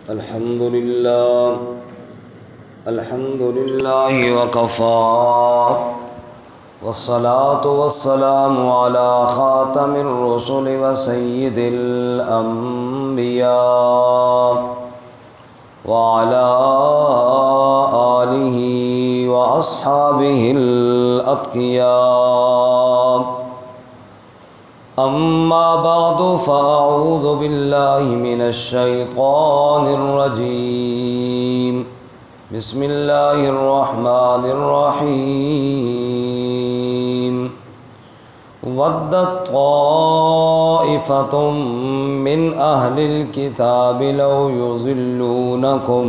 الحمد لله وكفى والصلاة والسلام على خاتم الرسل وسيد الأنبياء وعلى آله وأصحابه الأتقياء. أما بعد فأعوذ بالله من الشيطان الرجيم. بسم الله الرحمن الرحيم. ودت طائفة من أهل الكتاب لو يضلونكم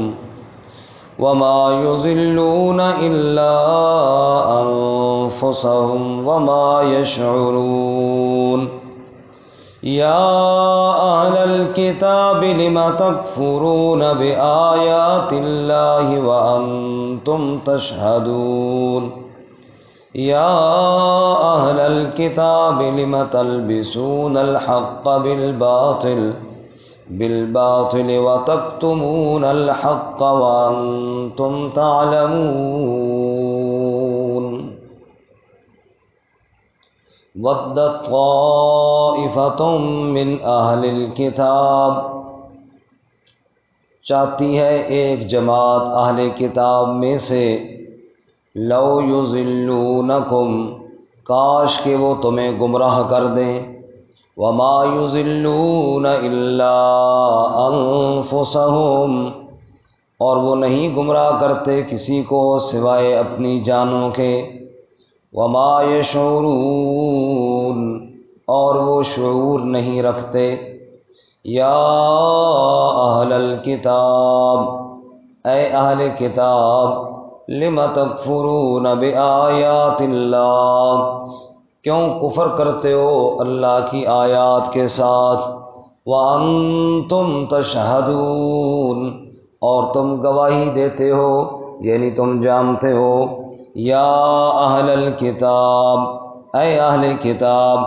وما يضلون إلا أنفسهم وما يشعرون. يا أهل الكتاب لم تكفرون بآيات الله وأنتم تشهدون. يا أهل الكتاب لم تلبسون الحق بالباطل وتكتمون الحق وأنتم تعلمون. ودت طائفة من أهل الكتاب، چاہتی ہے ایک جماعت اہل کتاب میں سے، لو یضلونکم، کاش کہ وہ تمہیں گمراہ کر دیں، وما یضلون الا انفسہم، اور وہ نہیں گمراہ کرتے کسی کو سوائے اپنی جانوں کے، وما یشعرون، اور وہ شعور نہیں رکھتے. یا اہل الکتاب، اے اہل کتاب، لم تکفرون بآیات اللہ، کیوں کفر کرتے ہو اللہ کی آیات کے ساتھ، وانتم تشہدون، اور تم گواہی دیتے ہو، یعنی تم جانتے ہو. یا اہل الکتاب، اے اہل کتاب،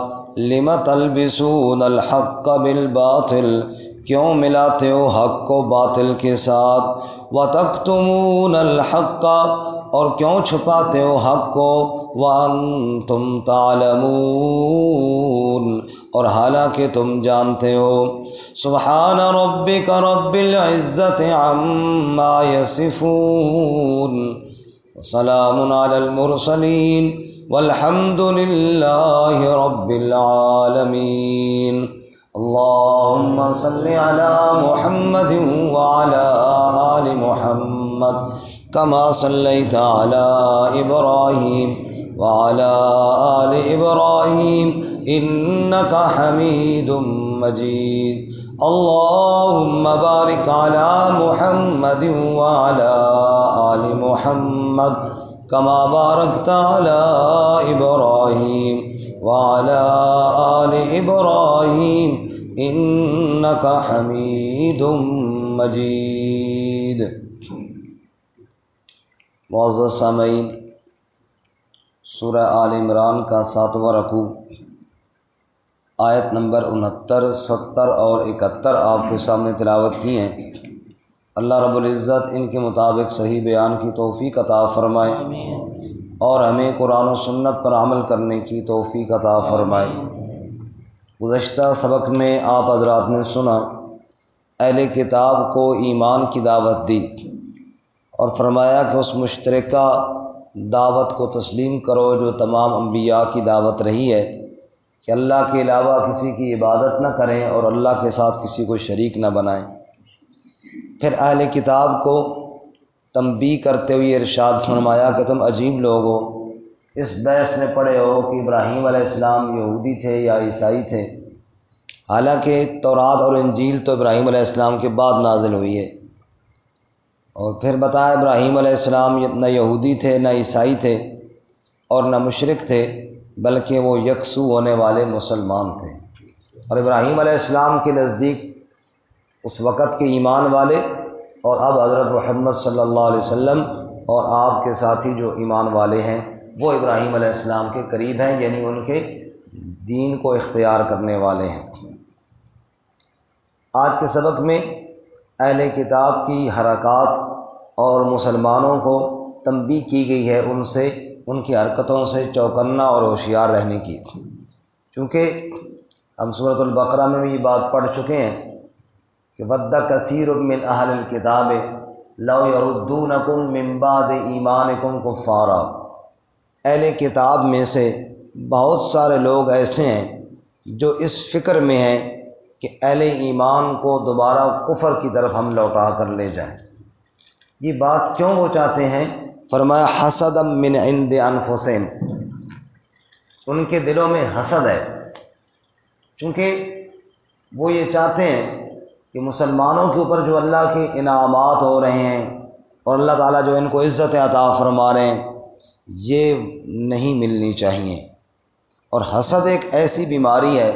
لم تلبسون الحق بالباطل، کیوں ملاتے ہو حق کو باطل کے ساتھ، وتکتمون الحق، اور کیوں چھپاتے ہو حق کو، وانتم تعلمون، اور حالانکہ تم جانتے ہو. سبحان ربک رب العزت عما یصفون، وسلام علی المرسلین والحمد للہ رب العالمین. اللہم صل علی محمد وعلی آل محمد کما صلیت علی ابراہیم وعلی آل ابراہیم انک حمید مجید. اللہم بارک علی محمد وعلی آل محمد کما بارکت علی ابراہیم وعلی آل ابراہیم انک حمید مجید. معزز سامعین، سورہ آل عمران کا 7واں رکوع، آیت نمبر 69، 70 اور 71 آپ کے سامنے تلاوت کی ہیں. اللہ رب العزت ان کے مطابق صحیح بیان کی توفیق عطا فرمائے اور ہمیں قرآن و سنت پر عمل کرنے کی توفیق عطا فرمائے. گزشتہ سبق میں آپ حضرات نے سنا، اہل کتاب کو ایمان کی دعوت دی اور فرمایا کہ اس مشترکہ دعوت کو تسلیم کرو جو تمام انبیاء کی دعوت رہی ہے، کہ اللہ کے علاوہ کسی کی عبادت نہ کریں اور اللہ کے ساتھ کسی کو شریک نہ بنائیں. پھر اہل کتاب کو تنبیہ کرتے ہوئے ارشاد فرمایا کہ تم عجیب لوگ ہو، اس بحث میں پڑے ہو کہ ابراہیم علیہ السلام یہودی تھے یا عیسائی تھے، حالانکہ تورات اور انجیل تو ابراہیم علیہ السلام کے بعد نازل ہوئی ہے. اور پھر بتایا ابراہیم علیہ السلام نہ یہودی تھے نہ عیسائی تھے اور نہ مشرک تھے، بلکہ وہ یکسو ہونے والے مسلمان تھے. اور ابراہیم علیہ السلام کے نزدیک اس وقت کے ایمان والے اور اب حضرت محمد صلی اللہ علیہ وسلم اور آپ کے ساتھی جو ایمان والے ہیں وہ ابراہیم علیہ السلام کے قریب ہیں، یعنی ان کے دین کو اختیار کرنے والے ہیں. آج کے سبق میں اہل کتاب کی حرکات اور مسلمانوں کو تنبیہ کی گئی ہے ان سے، ان کی حرکتوں سے چوکنا اور ہوشیار رہنے کی، چونکہ ہم سورۃ البقرہ میں بھی یہ بات پڑھ چکے ہیں کہ ود کثیر من اہل الکتاب لو یردونکم من بعد ایمانکم کفارا، اہل کتاب میں سے بہت سارے لوگ ایسے ہیں جو اس فکر میں ہیں کہ اہل ایمان کو دوبارہ کفر کی طرف ہم لوٹا کر لے جائیں۔ یہ بات کیوں وہ چاہتے ہیں؟ فرمایا حسدا من عند انفسہم، ان کے دلوں میں حسد ہے، چونکہ وہ یہ چاہتے ہیں کہ مسلمانوں کے اوپر جو اللہ کے انعامات ہو رہے ہیں اور اللہ تعالیٰ جو ان کو عزت عطا فرما رہے ہیں یہ نہیں ملنی چاہیے۔ اور حسد ایک ایسی بیماری ہے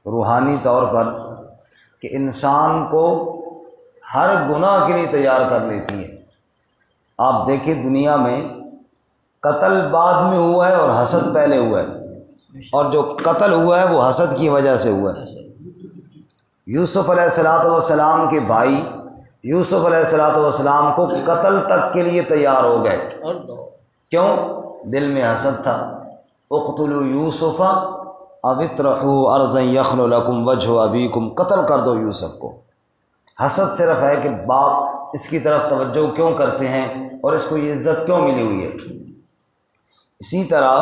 روحانی طور پر کہ انسان کو ہر گناہ کے لیے تیار کر لیتی ہے۔ آپ دیکھیں دنیا میں قتل بعد میں ہوا ہے اور حسد پہلے ہوا ہے، اور جو قتل ہوا ہے وہ حسد کی وجہ سے ہوا ہے۔ یوسف علیہ السلام کے بھائی یوسف علیہ السلام کو قتل تک کے لیے تیار ہو گئے، کیوں؟ دل میں حسد تھا۔ اقتلوا یوسف او اطرحوا ارضا یخل لکم وجہ ابیکم، قتل کر دو یوسف کو۔ حسد صرف ہے کہ باپ اس کی طرف توجہ کیوں کرتے ہیں اور اس کو یہ عزت کیوں ملی ہوئی ہے۔ اسی طرح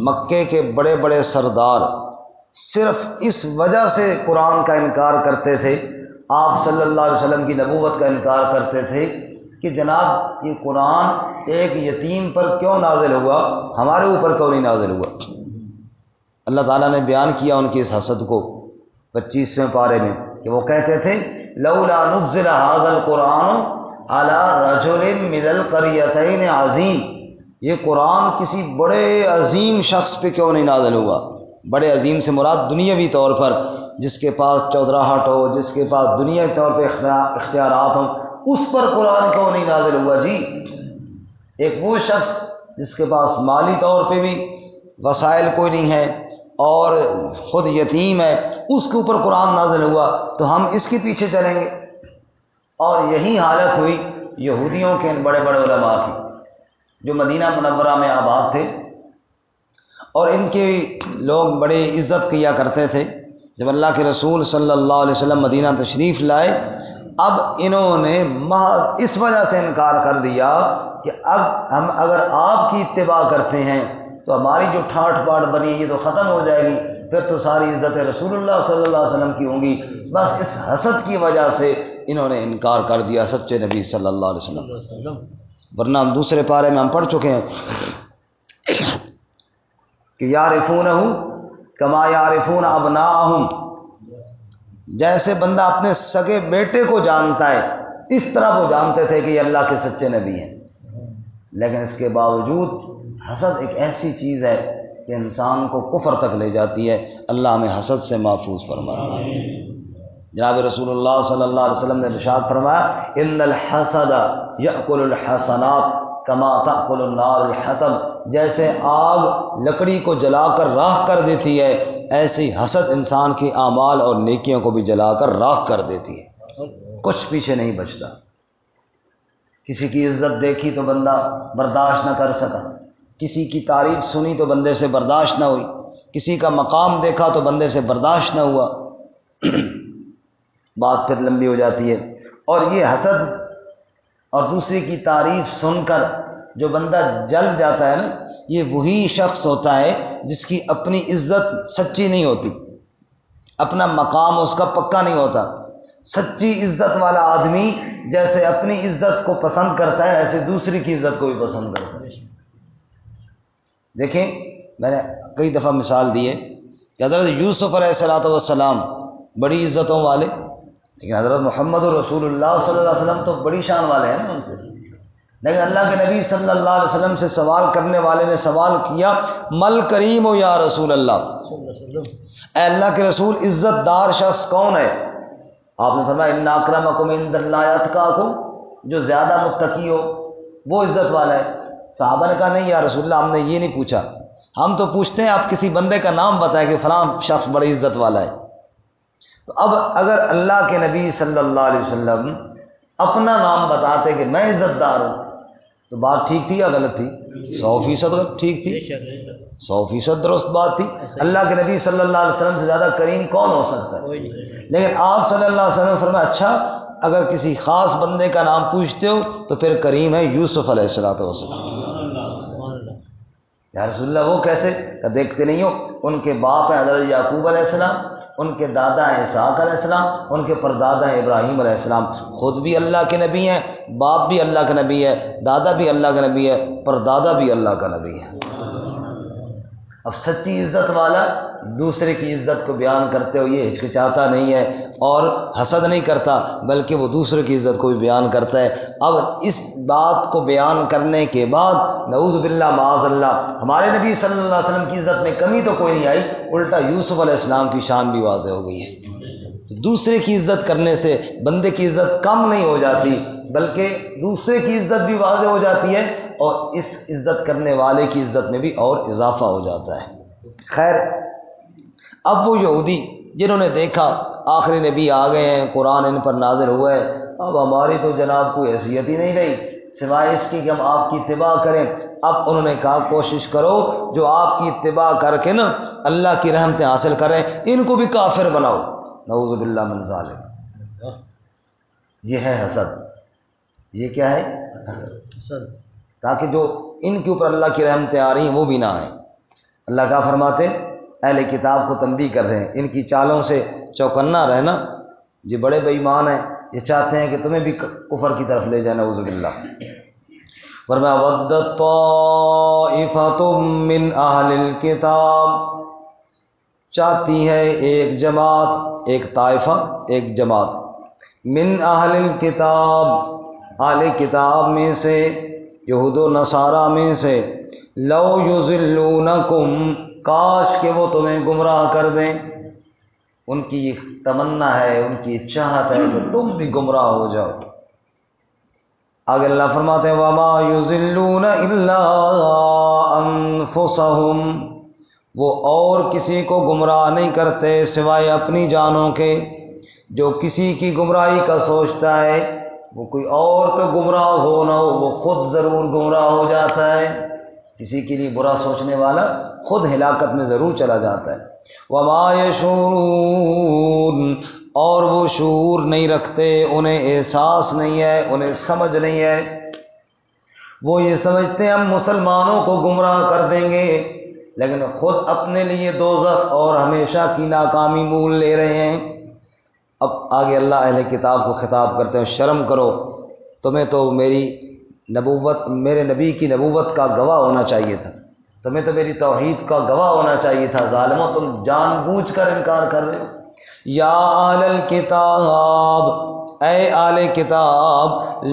مکے کے بڑے بڑے سردار صرف اس وجہ سے قرآن کا انکار کرتے تھے، آپ صلی اللہ علیہ وسلم کی نبوت کا انکار کرتے تھے کہ جناب یہ قرآن ایک یتیم پر کیوں نازل ہوا، ہمارے اوپر کیوں نہیں نازل ہوا۔ اللہ تعالیٰ نے بیان کیا ان کی اس حسد کو 25ویں پارے میں کہ وہ کہتے تھے لولا نزل هذا القرآن على رجل من القريتين عظیم، یہ قرآن کسی بڑے عظیم شخص پہ کیوں نہیں نازل ہوا۔ بڑے عظیم سے مراد دنیاوی طور پر، جس کے پاس چودراہٹ ہو، جس کے پاس دنیاوی طور پہ اختیارات ہوں، اس پر قرآن کیوں نہیں نازل ہوا جی۔ ایک وہ شخص جس کے پاس مالی طور پہ بھی وسائل کوئی نہیں ہے اور خود یتیم ہے، اس کے اوپر قرآن نازل ہوا تو ہم اس کے پیچھے چلیں گے۔ اور یہی حالت ہوئی یہودیوں کے ان بڑے بڑے علماء کی جو مدینہ منورہ میں آباد تھے، اور ان کے لوگ بڑی عزت کیا کرتے تھے۔ جب اللہ کے رسول صلی اللہ علیہ وسلم مدینہ تشریف لائے، اب انہوں نے محض اس وجہ سے انکار کر دیا کہ اب ہم اگر آپ کی اتباع کرتے ہیں تو ہماری جو ٹھاٹ باٹ بنی یہ تو ختم ہو جائے گی، پھر تو ساری عزت رسول اللہ صلی اللہ علیہ وسلم کی ہوں گی۔ بس اس حسد کی وجہ سے انہوں نے انکار کر دیا سچے نبی صلی اللہ علیہ وسلم۔ ورنہ ہم دوسرے پارے میں ہم پڑھ چکے ہیں کہ یعرفونہ کما یعرفون ابناءہم، جیسے بندہ اپنے سگے بیٹے کو جانتا ہے اس طرح وہ جانتے تھے کہ یہ اللہ کے سچے نبی ہیں۔ لیکن اس کے باوجود حسد ایک ایسی چیز ہے کہ انسان کو کفر تک لے جاتی ہے۔ اللہ ہمیں حسد سے محفوظ فرمائے۔ جناب رسول اللہ صلی اللہ علیہ وسلم نے ارشاد فرمایا ان الحسد یأکل الحسنات کما تأکل النار الحطب، جیسے آگ لکڑی کو جلا کر راکھ کر دیتی ہے، ایسی حسد انسان کے اعمال اور نیکیوں کو بھی جلا کر راکھ کر دیتی ہے، کچھ پیچھے نہیں بچتا۔ کسی کی عزت دیکھی تو بندہ برداشت نہ کر سکا، کسی کی تعریف سنی تو بندے سے برداشت نہ ہوئی، کسی کا مقام دیکھا تو بندے سے برداشت نہ ہوا، بات پھر لمبی ہو جاتی ہے۔ اور یہ حسد اور دوسرے کی تعریف سن کر جو بندہ جل جاتا ہے نا، یہ وہی شخص ہوتا ہے جس کی اپنی عزت سچی نہیں ہوتی، اپنا مقام اس کا پکا نہیں ہوتا۔ سچی عزت والا آدمی جیسے اپنی عزت کو پسند کرتا ہے ایسے دوسری کی عزت کو بھی پسند کرتا ہے۔ دیکھیں میں نے کئی دفعہ مثال دی ہے کہ حضرت یوسف علیہ السلام بڑی عزتوں والے، لیکن حضرت محمد رسول اللہ صلی اللہ علیہ وسلم تو بڑی شان والے ہیں نا ان سے۔ لیکن اللہ کے نبی صلی اللہ علیہ وسلم سے سوال کرنے والے نے سوال کیا مل کریم ہو یا رسول اللہ، اے اللہ کے رسول عزت دار شخص کون ہے؟ آپ نے فرمایا ان اکرمکم عند اللہ اتقاکم، جو زیادہ متقی ہو وہ عزت والا ہے۔ صحابہ نے کہا نہیں یا رسول اللہ، ہم نے یہ نہیں پوچھا، ہم تو پوچھتے ہیں آپ کسی بندے کا نام بتائیں کہ فلاں شخص بڑی عزت والا ہے۔ تو اب اگر اللہ کے نبی صلی اللہ علیہ وسلم اپنا نام بتاتے کہ میں عزت دار ہوں تو بات ٹھیک تھی یا غلط تھی؟ 100% ٹھیک تھی، 100% درست بات تھی۔ اللہ کے نبی صلی اللہ علیہ وسلم سے زیادہ کریم کون ہو سکتا ہے؟ لیکن آپ صلی اللہ علیہ وسلم فرمایا اچھا اگر کسی خاص بندے کا نام پوچھتے ہو تو پھر کریم ہے یوسف علیہ السلام۔ یا رسول اللہ وہ کیسے؟ کہ دیکھتے نہیں ہو ان کے باپ ہیں حضرت یعقوب علیہ السلام، ان کے دادا ہیں اسحاق علیہ السلام، ان کے پردادا ہیں ابراہیم علیہ السلام، خود بھی اللہ کے نبی ہیں، باپ بھی اللہ کا نبی ہے، دادا بھی اللہ کا نبی ہے، پردادا بھی اللہ کا نبی ہے۔ اب سچی عزت والا دوسرے کی عزت کو بیان کرتے ہو یہ ہچکچاتا نہیں ہے اور حسد نہیں کرتا، بلکہ وہ دوسرے کی عزت کو بھی بیان کرتا ہے۔ اب اس بات کو بیان کرنے کے بعد نعوذ باللہ معاذ اللہ ہمارے نبی صلی اللہ علیہ وسلم کی عزت میں کمی تو کوئی نہیں آئی، الٹا یوسف علیہ السلام کی شان بھی واضح ہو گئی ہے۔ دوسرے کی عزت کرنے سے بندے کی عزت کم نہیں ہو جاتی بلکہ دوسرے کی عزت بھی واضح ہو جاتی ہے اور اس عزت کرنے والے کی عزت میں بھی اور اضافہ ہو جاتا ہے۔ خیر، اب وہ یہودی جنہوں نے دیکھا آخری نبی آ گئے ہیں، قرآن ان پر نازل ہوا ہے، اب ہماری تو جناب کوئی حیثیت ہی نہیں رہی سوائے اس کی کہ ہم آپ کی اتباع کریں۔ اب انہوں نے کہا کوشش کرو جو آپ کی اتباع کر کے نا اللہ کی رحمتیں حاصل کریں، ان کو بھی کافر بناؤ، نعوذ باللہ من ذالک۔ یہ ہے حسد، یہ کیا ہے؟ حسد، تاکہ جو ان کے اوپر اللہ کی رحمتیں آ رہی ہیں وہ بھی نہ آئیں۔ اللہ کا فرماتے اہل کتاب کو تنبیہ کر رہے ہیں ان کی چالوں سے چوکنا رہنا، یہ بڑے بے ایمان ہیں، یہ چاہتے ہیں کہ تمہیں بھی کفر کی طرف لے جائیں، نعوذ باللہ۔ فرمایا وَدَّت طَّائِفَةٌ مِّنْ أَهْلِ الْكِتَابِ، چاہتی ہے ایک جماعت، ایک طائفہ، ایک جماعت، من اہل الکتاب، اہل کتاب میں سے، یہود و نصارہ میں سے، لو یضلونکم، کاش کہ وہ تمہیں گمراہ کر دیں۔ ان کی تمنا ہے، ان کی چاہت ہے کہ تم بھی گمراہ ہو جاؤ۔ آگے اللہ فرماتے ہیں وما یضلون الا انفسہم، وہ اور کسی کو گمراہ نہیں کرتے سوائے اپنی جانوں کے۔ جو کسی کی گمراہی کا سوچتا ہے وہ کوئی اور کا گمراہ ہو نہ ہو وہ خود ضرور گمراہ ہو جاتا ہے۔ کسی کے لیے برا سوچنے والا خود ہلاکت میں ضرور چلا جاتا ہے۔ وما یشعرون، اور وہ شعور نہیں رکھتے، انہیں احساس نہیں ہے، انہیں سمجھ نہیں ہے۔ وہ یہ سمجھتے ہیں ہم مسلمانوں کو گمراہ کر دیں گے، لیکن خود اپنے لیے دوزخ اور ہمیشہ کی ناکامی مول لے رہے ہیں۔ اب آگے اللہ اہل کتاب کو خطاب کرتے ہیں شرم کرو، تمہیں تو میری نبوت، میرے نبی کی نبوت کا گواہ ہونا چاہیے تھا، تمہیں تو میری توحید کا گواہ ہونا چاہیے تھا، ظالموں تم جان بوجھ کر انکار کر رہے ہو۔ یا اہل الکتاب، اے اہل کتاب،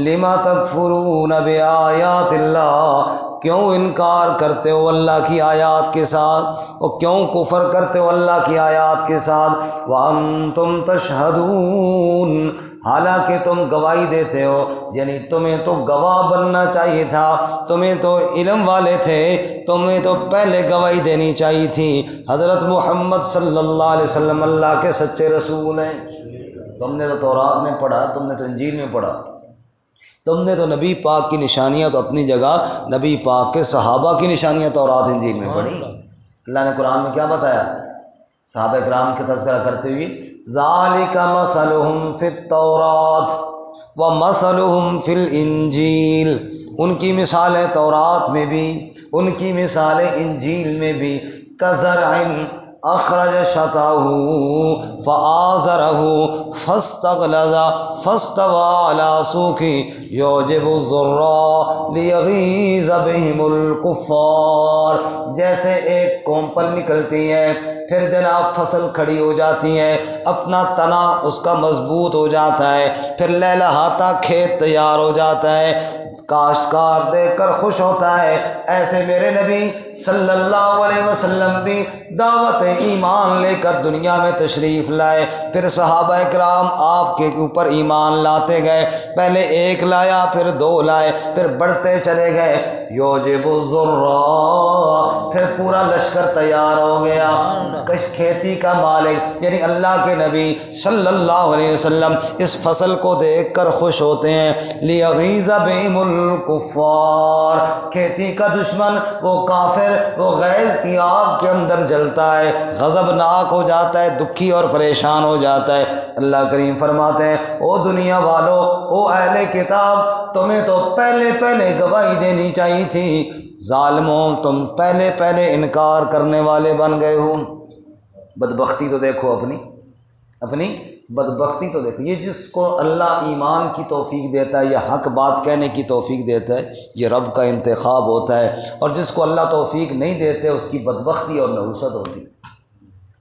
لما تکفرون بآیات اللہ، کیوں انکار کرتے ہو اللہ کی آیات کے ساتھ، اور کیوں کفر کرتے ہو اللہ کی آیات کے ساتھ، وانتم تشہدون، حالانکہ تم گواہی دیتے ہو، یعنی تمہیں تو گواہ بننا چاہیے تھا، تمہیں تو علم والے تھے، تمہیں تو پہلے گواہی دینی چاہیے تھی۔ حضرت محمد صلی اللہ علیہ وسلم اللہ کے سچے رسول ہیں۔ تم نے تو تورات میں پڑھا، تم نے تو انجیل میں پڑھا، تم نے تو نبی پاک کی نشانیاں تو اپنی جگہ، نبی پاک کے صحابہ کی نشانیاں تورات انجیل میں پڑھی۔ اللہ نے قرآن میں کیا بتایا؟ صحابہ کرام کا تذکرہ کرتے ہوئے ذالک مثلہم فی التوراۃ ومثلہم فی الانجیل، ان کی مثال ہے تورات میں بھی، ان کی مثال ہے انجیل میں بھی، کزرع اخرج شطأہ فآزرہ فاستغلظ فاستوى على سوقه يعجب الضراء ليغيظ بهم الكفار، جیسے ایک کومپل نکلتی ہے پھر جناب فصل کھڑی ہو جاتی ہے، اپنا تنا اس کا مضبوط ہو جاتا ہے، پھر لہلہاتا کھیت تیار ہو جاتا ہے، کاشتکار دیکھ کر خوش ہوتا ہے، ایسے میرے نبی صلی اللہ علیہ وسلم بھی دعوت ایمان لے کر دنیا میں تشریف لائے، پھر صحابہ کرام آپ کے اوپر ایمان لاتے گئے، پہلے ایک لایا، پھر دو لائے، پھر بڑھتے چلے گئے، یوجب الذرا، پھر پورا لشکر تیار ہو گیا۔ کھیتی کا مالک یعنی اللہ کے نبی صلی اللہ علیہ وسلم اس فصل کو دیکھ کر خوش ہوتے ہیں، لیغیظ بہم الکفار، کھیتی کا دشمن وہ کافر وہ غیظ کی آگ کے اندر جلتا ہے، غضبناک ہو جاتا ہے، دکھی اور پریشان ہو جاتا ہے۔ اللہ کریم فرماتے ہیں او دنیا والو، او اہل کتاب، تمہیں تو پہلے گواہی دینی چاہیے تھی، ظالموں تم پہلے انکار کرنے والے بن گئے ہو۔ بدبختی تو دیکھو، اپنی بدبختی تو دیکھو۔ یہ جس کو اللہ ایمان کی توفیق دیتا ہے یا حق بات کہنے کی توفیق دیتا ہے، یہ رب کا انتخاب ہوتا ہے، اور جس کو اللہ توفیق نہیں دیتے اس کی بدبختی اور نحوست ہوتی ہے۔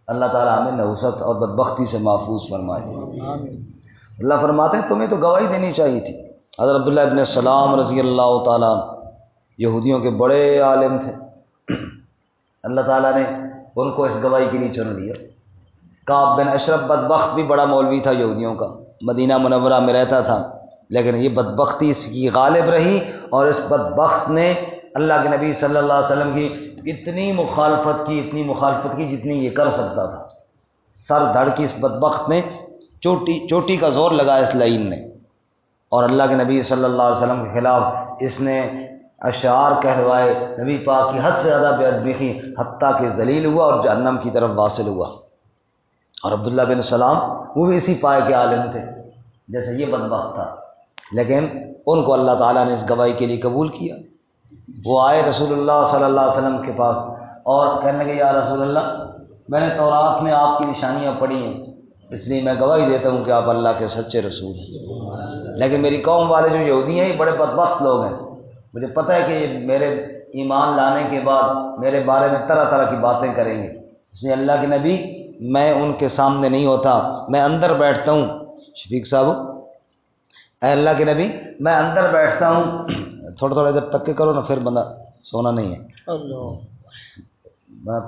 اللہ تعالیٰ ہمیں نحوست اور بدبختی سے محفوظ فرمائے۔ اللہ فرماتے ہیں تمہیں تو گواہی دینی چاہیے تھی۔ حضرت عبداللہ ابن سلام رضی اللہ تعالیٰ یہودیوں کے بڑے عالم تھے، اللہ تعالیٰ نے ان کو اس گواہی کے لیے چن لیا۔ کعب بن اشرف بدبخت بھی بڑا مولوی تھا یہودیوں کا، مدینہ منورہ میں رہتا تھا، لیکن یہ بدبختی اس کی غالب رہی، اور اس بدبخت نے اللہ کے نبی صلی اللہ علیہ وسلم کی اتنی مخالفت کی جتنی یہ کر سکتا تھا۔ سر دھڑ کی اس بدبخت نے چوٹی کا زور لگایا اس لعین نے، اور اللہ کے نبی صلی اللہ علیہ وسلم کے خلاف اس نے اشعار کہلوائے، نبی پاک کی حد سے زیادہ بے ادبی کی، حتیٰ کہ ذلیل ہوا اور جہنم کی طرف واصل ہوا۔ اور عبداللہ بن سلام وہ بھی اسی پائے کے عالم تھے جیسے یہ بدبخت تھا، لیکن ان کو اللہ تعالیٰ نے اس گواہی کے لیے قبول کیا۔ وہ آئے رسول اللہ صلی اللہ علیہ وسلم کے پاس اور کہنے لگے یا رسول اللہ، میں نے تورات میں آپ کی نشانیاں پڑھی ہیں، اس لیے میں گواہی دیتا ہوں کہ آپ اللہ کے سچے رسول ہیں، لیکن میری قوم والے جو یہودی ہیں یہ بڑے بدبخت لوگ ہیں، مجھے پتہ ہے کہ یہ میرے ایمان لانے کے بعد میرے بارے میں طرح طرح کی باتیں کریں گے، اس لیے اللہ کے نبی میں ان کے سامنے نہیں ہوتا، میں اندر بیٹھتا ہوں۔ شفیق صاحب، اے اللہ کے نبی میں اندر بیٹھتا ہوں، تھوڑا ادھر تک کے کرو نا، پھر بندہ سونا نہیں ہے،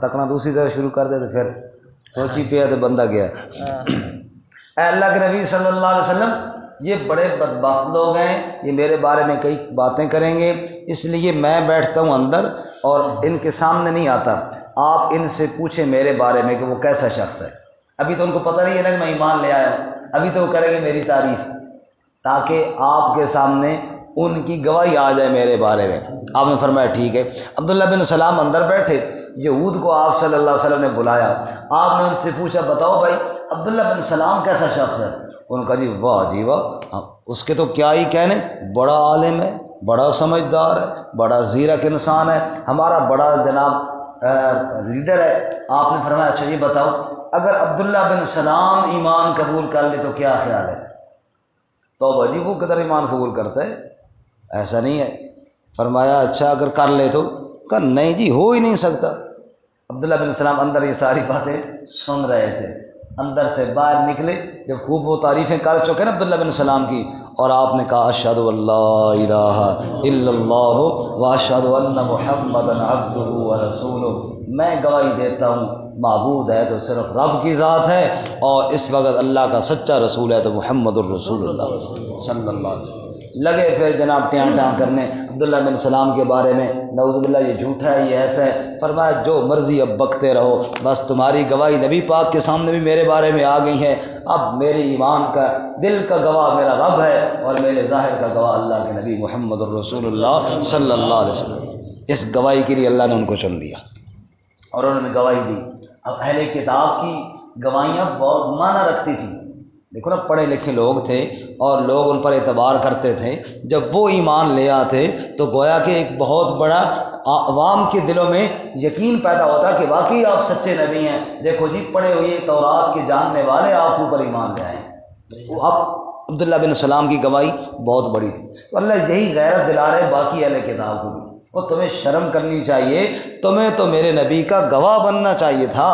تکنا دوسری طرح شروع کر دے تو پھر سوچی پہ تو بندہ گیا۔ اے اللہ کے نبی صلی اللہ علیہ وسلم یہ بڑے بدبخت لوگ ہیں، یہ میرے بارے میں کئی باتیں کریں گے، اس لیے میں بیٹھتا ہوں اندر اور ان کے سامنے نہیں آتا، آپ ان سے پوچھیں میرے بارے میں کہ وہ کیسا شخص ہے۔ ابھی تو ان کو پتہ نہیں ہے نا کہ میں ایمان لے آیا ہوں، ابھی تو وہ کریں گے میری تعریف، تاکہ آپ کے سامنے ان کی گواہی آ جائے میرے بارے میں۔ آپ نے فرمایا ٹھیک ہے۔ عبداللہ بن سلام اندر بیٹھے، یہود کو آپ صلی اللہ علیہ وسلم نے بلایا، آپ نے ان سے پوچھا بتاؤ بھائی عبداللہ بن سلام کیسا شخص ہے؟ ان کا جی واہ جی واہ، اس کے تو کیا ہی کہنے، بڑا عالم ہے، بڑا سمجھدار ہے، بڑا زیرک انسان ہے، ہمارا بڑا جناب لیڈر ہے۔ آپ نے فرمایا اچھا یہ بتاؤ اگر عبداللہ بن سلام ایمان قبول کر لے تو کیا خیال ہے؟ تو جی وہ قدر ایمان قبول کرتا ہے، ایسا نہیں ہے۔ فرمایا اچھا اگر کر لے تو؟ کہ نہیں جی ہو ہی نہیں سکتا۔ عبداللہ بن سلام اندر یہ ساری باتیں سن رہے تھے، اندر سے باہر نکلے جب خوب وہ تعریفیں کر چکے نا عبداللہ بن سلام کی، اور آپ نے کہا اشہد ان لا الہ الا اللہ واشہد ان محمدا عبدہ ورسولہ، میں گواہی دیتا ہوں معبود ہے تو صرف رب کی ذات ہے، اور اس وقت اللہ کا سچا رسول ہے تو محمد الرسول اللہ صلی اللہ علیہ وسلم۔ لگے پھر جناب ٹیاں کرنے عبداللہ بن سلام کے بارے میں، نعوذ باللہ یہ جھوٹا ہے یہ ایسا ہے۔ فرمایا جو مرضی اب بکتے رہو، بس تمہاری گواہی نبی پاک کے سامنے بھی میرے بارے میں آ گئی ہے، اب میرے ایمان کا دل کا گواہ میرا رب ہے اور میرے ظاہر کا گواہ اللہ کے نبی محمد الرسول اللہ صلی اللہ علیہ وسلم۔ اس گواہی کے لیے اللہ نے ان کو چن لیا اور انہوں نے گواہی دی۔ اب اہل کتاب کی گواہیاں بہت معنی رکھتی تھیں، دیکھو نا پڑھے لکھے لوگ تھے اور لوگ ان پر اعتبار کرتے تھے، جب وہ ایمان لے آتے تو گویا کہ ایک بہت بڑا عوام کے دلوں میں یقین پیدا ہوتا کہ واقعی آپ سچے نبی ہیں، دیکھو جی پڑھے ہوئے تورات کے جاننے والے آپ اوپر ایمان لے آئے ہیں۔ اب عبداللہ بن سلام کی گواہی بہت بڑی تھی، تو اللہ یہی غیرت دلا رہے باقی اہل کتاب کو بھی، اور تمہیں شرم کرنی چاہیے، تمہیں تو میرے نبی کا گواہ بننا چاہیے تھا۔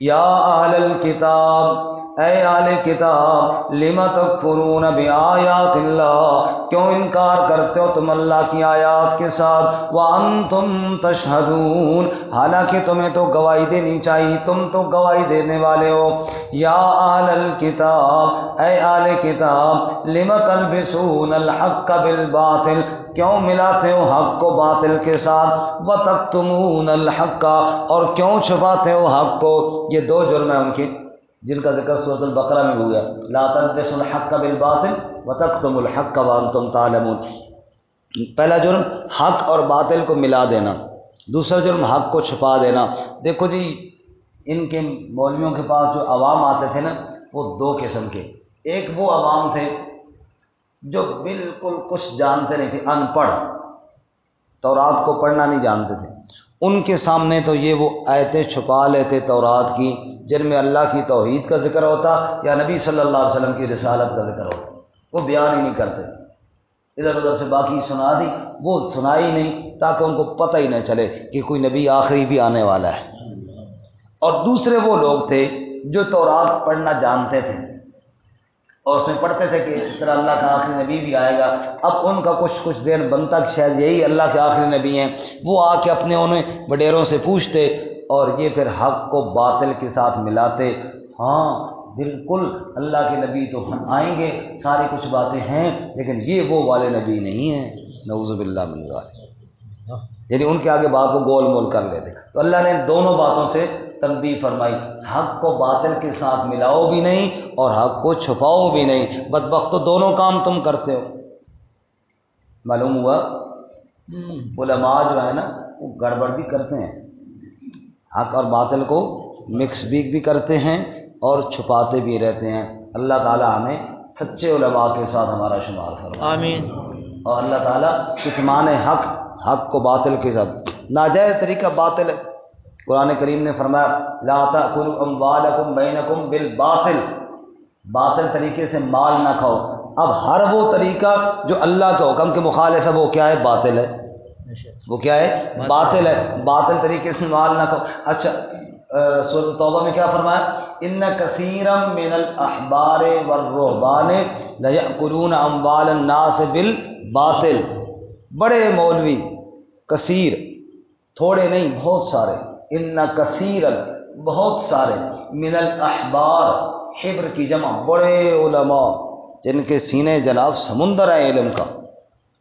یا اہل الکتاب اے اہل کتاب لم تکفرون بآیات اللہ، کیوں انکار کرتے ہو تم اللہ کی آیات کے ساتھ، وانتم تشہدون، حالانکہ تمہیں تو گواہی دینی چاہیے، تم تو گواہی دینے والے ہو۔ یا اہل الکتاب، اے اہل کتاب لم تلبسون الحق بالباطل، کیوں ملاتے ہو حق کو باطل کے ساتھ، وتکتمون الحق، اور کیوں چھپاتے ہو حق کو۔ یہ دو جرم ہیں ان کے جن کا ذکر سورۃ البقرہ میں ہو گیا، لا تلبسوا الحق بالباطل وتکتموا الحق وانتم تعلمون۔ پہلا جرم حق اور باطل کو ملا دینا، دوسرا جرم حق کو چھپا دینا۔ دیکھو جی، ان کے مولویوں کے پاس جو عوام آتے تھے نا، وہ دو قسم کے، ایک وہ عوام تھے جو بالکل کچھ جانتے نہیں تھے، ان پڑھ، تورات کو پڑھنا نہیں جانتے تھے، ان کے سامنے تو یہ وہ آیتیں چھپا لیتے تورات کی جن میں اللہ کی توحید کا ذکر ہوتا یا نبی صلی اللہ علیہ وسلم کی رسالت کا ذکر ہوتا، وہ بیان ہی نہیں کرتے، ادھر ادھر سے باقی سنا دی، وہ سنائی نہیں تاکہ ان کو پتہ ہی نہ چلے کہ کوئی نبی آخری بھی آنے والا ہے۔ اور دوسرے وہ لوگ تھے جو تورات پڑھنا جانتے تھے اور اس میں پڑھتے تھے کہ اس طرح اللہ کا آخری نبی بھی آئے گا۔ اب ان کا کچھ دیر بنتا کہ شاید یہی اللہ کے آخری نبی ہیں، وہ آ کے اپنے انہیں وڈیروں سے پوچھتے اور یہ پھر حق کو باطل کے ساتھ ملاتے، ہاں بالکل اللہ کے نبی تو آئیں گے، ساری کچھ باتیں ہیں، لیکن یہ وہ والے نبی نہیں ہیں، نعوذ باللہ من ذالک، یعنی ان کے آگے بات کو گول مول کر لیتے۔ تو اللہ نے دونوں باتوں سے تنبیہ فرمائی، حق کو باطل کے ساتھ ملاؤ بھی نہیں اور حق کو چھپاؤ بھی نہیں، بدبختو دونوں کام تم کرتے ہو۔ معلوم ہوا علماء جو ہے نا وہ گڑبڑ بھی کرتے ہیں، حق اور باطل کو مکس بھی کرتے ہیں اور چھپاتے بھی رہتے ہیں۔ اللہ تعالیٰ ہمیں سچے علماء کے ساتھ ہمارا شمار فرمائے، آمین۔ اور اللہ تعالیٰ کتمان حق کو باطل کے ساتھ، ناجائز طریقہ باطل ہے، قرآن کریم نے فرمایا لا تأکلوا اموالکم بینکم بالباطل، باطل طریقے سے مال نہ کھاؤ۔ اب ہر وہ طریقہ جو اللہ کے حکم کے مخالف ہے وہ کیا ہے؟ باطل ہے، وہ کیا ہے؟ باطل ہے، باطل طریقے سے مال نہ کھاؤ۔ اچھا سورۃ توبہ میں کیا فرمایا؟ ان کثیرا من الاحبار والرہبان لیأکلون اموال الناس بالباطل، بڑے مولوی کثیر، تھوڑے نہیں بہت سارے، ان کثیرا بہت سارے، من الاحبار، حبر کی جمع بڑے علماء جن کے سینے جناب سمندر ہے علم کا،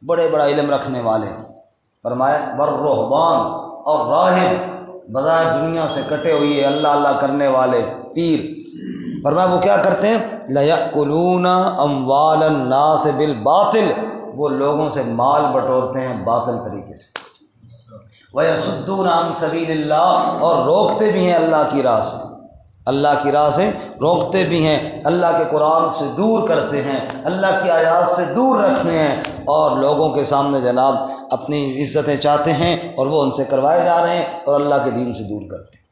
بڑے بڑا علم رکھنے والے، فرمایا والرہبان، اور راہب بظاہر دنیا سے کٹے ہوئے اللہ اللہ کرنے والے پیر، فرمایا وہ کیا کرتے ہیں؟ لیأکلون اموال الناس بالباطل، وہ لوگوں سے مال بٹورتے ہیں باطل طریقے سے، وَيَصُدُّونَ عَن سَبِيلِ اللَّهِ، اور روکتے بھی ہیں اللہ کی راہ سے، اللہ کی راہ سے روکتے بھی ہیں، اللہ کے قرآن سے دور کرتے ہیں، اللہ کی آیات سے دور رکھتے ہیں، اور لوگوں کے سامنے جناب اپنی عزتیں چاہتے ہیں اور وہ ان سے کروائے جا رہے ہیں اور اللہ کے دین سے دور کرتے ہیں،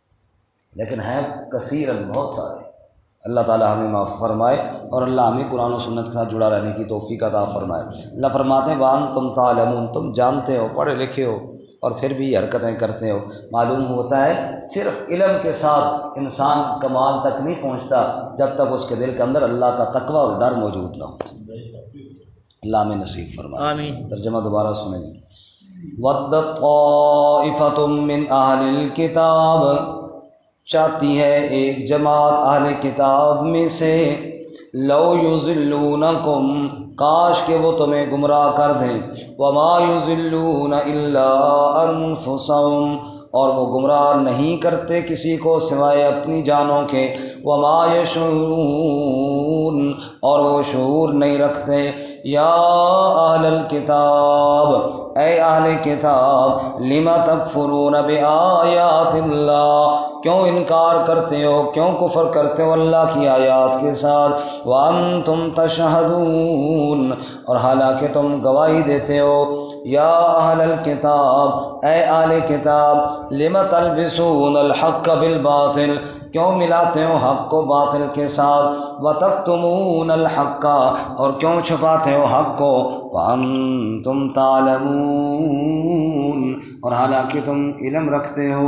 لیکن ہیں کثیراً بہت سارے۔ اللہ تعالی ہمیں معاف فرمائے اور اللہ ہمیں قرآن و سنت کے ساتھ جڑا رہنے کی توفیق عطا فرمائے۔ اللہ فرماتے ہیں وَأَنْتُمْ تَعْلَمُونَ، تم جانتے ہو، پڑھے لکھے ہو اور پھر بھی حرکتیں کرتے ہو۔ معلوم ہوتا ہے صرف علم کے ساتھ انسان کمال تک نہیں پہنچتا جب تک اس کے دل کے اندر اللہ کا تقوی اور ڈر موجود نہ ہو۔ اللہ ہمیں نصیب فرمائے، آمین۔ ترجمہ دوبارہ سنیں۔ وَدَّ طَائِفَةٌ مِّنْ أَهْلِ الْكِتَابِ، چاہتی ہے ایک جماعت اہل کتاب میں سے، لَوْ يُضِلُّونَكُمْ، کاش کہ وہ تمہیں گمراہ کر دیں، وَمَا يُضِلُّونَ إِلَّا أَنفُسَهُمْ، اور وہ گمراہ نہیں کرتے کسی کو سوائے اپنی جانوں کے، وَمَا يَشْعُرُونَ، اور وہ شعور نہیں رکھتے۔ یا اہل الکتاب، اے اہل کتاب، لم تکفرون بآیات اللہ، کیوں انکار کرتے ہو، کیوں کفر کرتے ہو اللہ کی آیات کے ساتھ، وانتم تشہدون، اور حالانکہ تم گواہی دیتے ہو۔ یا اہل الکتاب، اے اہل کتاب، لم تلبسون الحق بالباطل، کیوں ملاتے ہو حق کو باطل کے ساتھ، وتکتمون الحق، اور کیوں چھپاتے ہو حق کو، وانتم تعلمون، اور حالانکہ تم علم رکھتے ہو۔